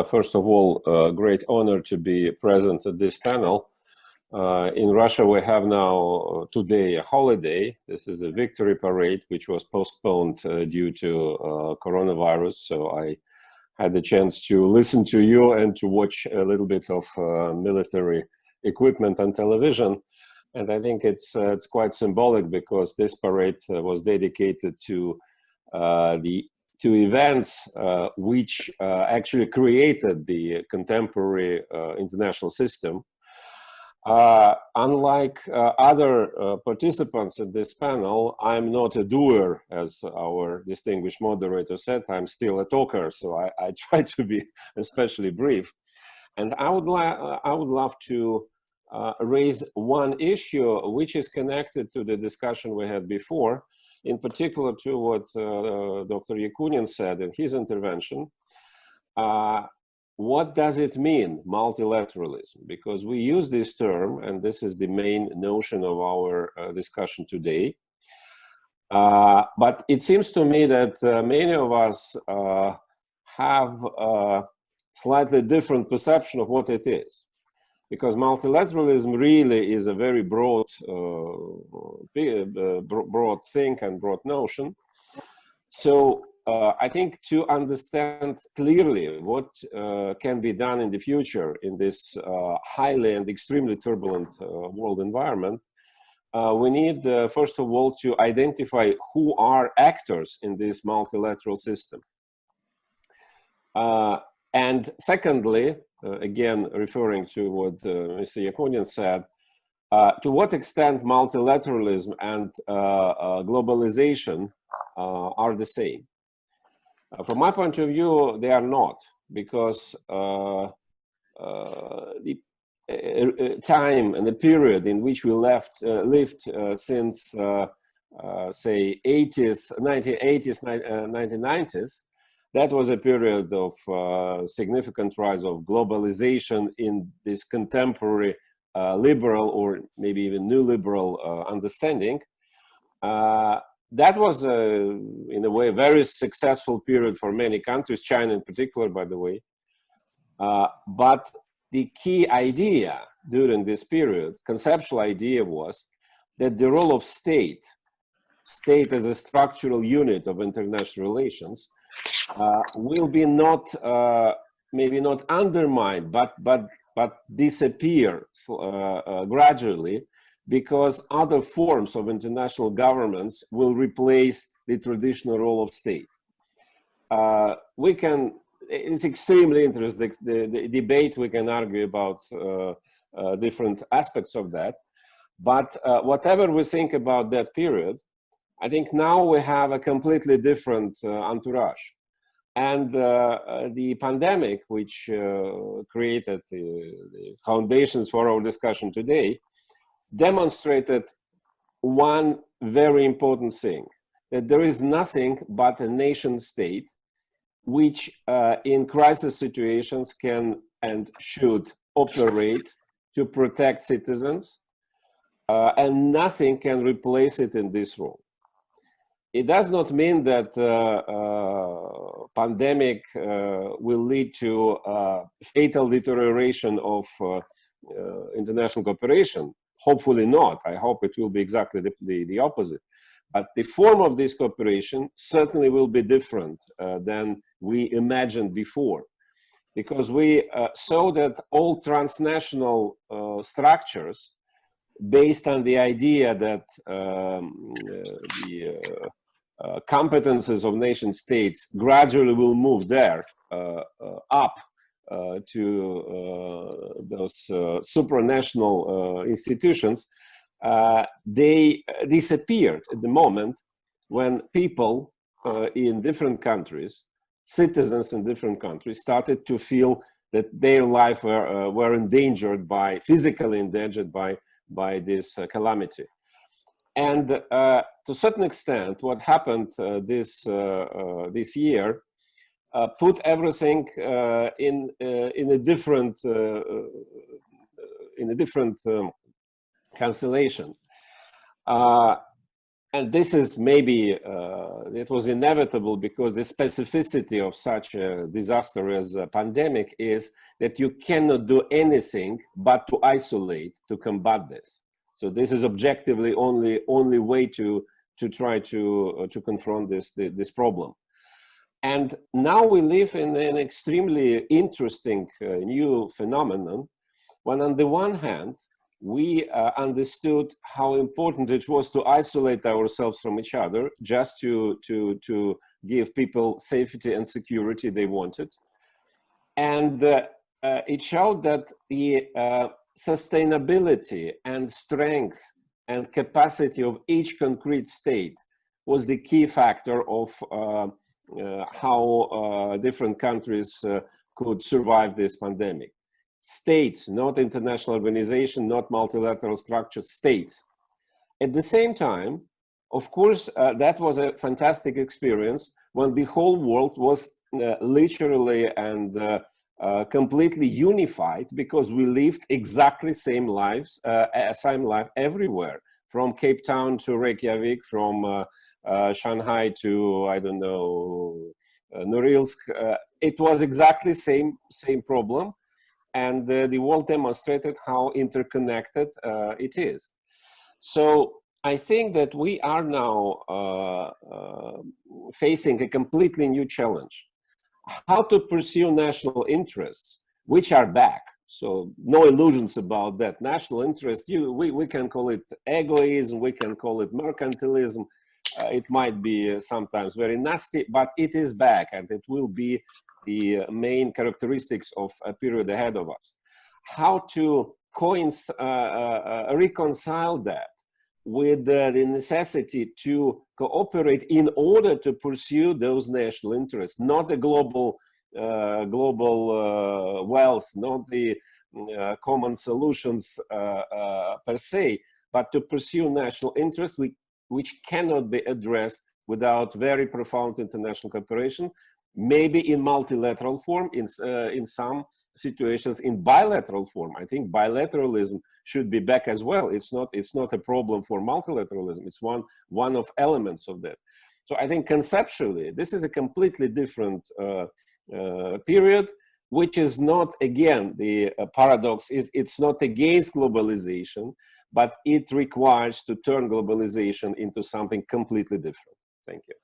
First of all, great honor to be present at this panel. In Russia, we have now today a holiday. This is a victory parade, which was postponed due to coronavirus. So I had the chance to listen to you and to watch a little bit of military equipment on television. And I think it's quite symbolic because this parade was dedicated to two events which actually created the contemporary international system. Unlike other participants in this panel, I'm not a doer, as our distinguished moderator said. I'm still a talker, so I try to be especially brief. And I would love to raise one issue which is connected to the discussion we had before, in particular to what Dr. Yakunin said in his intervention. What does it mean, multilateralism? Because we use this term, and this is the main notion of our discussion today. But it seems to me that many of us have a slightly different perception of what it is. Because multilateralism really is a very broad thing and broad notion. So I think to understand clearly what can be done in the future in this highly and extremely turbulent world environment, we need, first of all, to identify who are actors in this multilateral system. And secondly, again, referring to what Mr. Yakunin said, to what extent multilateralism and globalization are the same? From my point of view, they are not, because the time and the period in which we lived since, say, 1980s, 1990s, that was a period of significant rise of globalization in this contemporary liberal or maybe even new liberal understanding. That was, in a way, a very successful period for many countries, China in particular, by the way. But the key idea during this period, conceptual idea, was that the role of state as a structural unit of international relations, will be not, maybe not undermined, but disappear gradually, because other forms of international governments will replace the traditional role of state. It's extremely interesting, the debate we can argue about different aspects of that. But whatever we think about that period, I think now we have a completely different entourage. And the pandemic, which created the foundations for our discussion today, demonstrated one very important thing, that there is nothing but a nation state which in crisis situations can and should operate to protect citizens, and nothing can replace it in this role. It does not mean that pandemic will lead to fatal deterioration of international cooperation. Hopefully not. I hope it will be exactly the opposite. But the form of this cooperation certainly will be different than we imagined before. Because we saw that all transnational structures, based on the idea that the competences of nation states gradually will move there up to those supranational institutions, they disappeared at the moment when people in different countries, citizens in different countries, started to feel that their life were endangered physically endangered by this calamity. And to a certain extent, what happened this year put everything in a different constellation. and this is maybe, it was inevitable because the specificity of such a disaster as a pandemic is that you cannot do anything but to isolate, to combat this. So this is objectively only way to try to confront this problem. And now we live in an extremely interesting new phenomenon, when on the one hand, we understood how important it was to isolate ourselves from each other, just to give people safety and security they wanted. And it showed that the sustainability and strength and capacity of each concrete state was the key factor of how different countries could survive this pandemic. States, not international organization, not multilateral structure, states. At the same time, of course, that was a fantastic experience when the whole world was literally and completely unified, because we lived exactly same life everywhere, from Cape Town to Reykjavik, from Shanghai to, I don't know, Norilsk. It was exactly same problem. And the world demonstrated how interconnected it is. So I think that we are now facing a completely new challenge. How to pursue national interests, which are back. So no illusions about that. National interest, we can call it egoism, we can call it mercantilism. It might be sometimes very nasty, but it is back, and it will be the main characteristics of a period ahead of us. How to reconcile that with the necessity to cooperate in order to pursue those national interests, not the global wealth, not the common solutions per se, but to pursue national interests which cannot be addressed without very profound international cooperation. Maybe in multilateral form, in some situations in bilateral form. I think bilateralism should be back as well. It's not a problem for multilateralism. It's one of elements of that. So I think conceptually, this is a completely different period, which is not, again, the paradox is it's not against globalization, but it requires to turn globalization into something completely different. Thank you.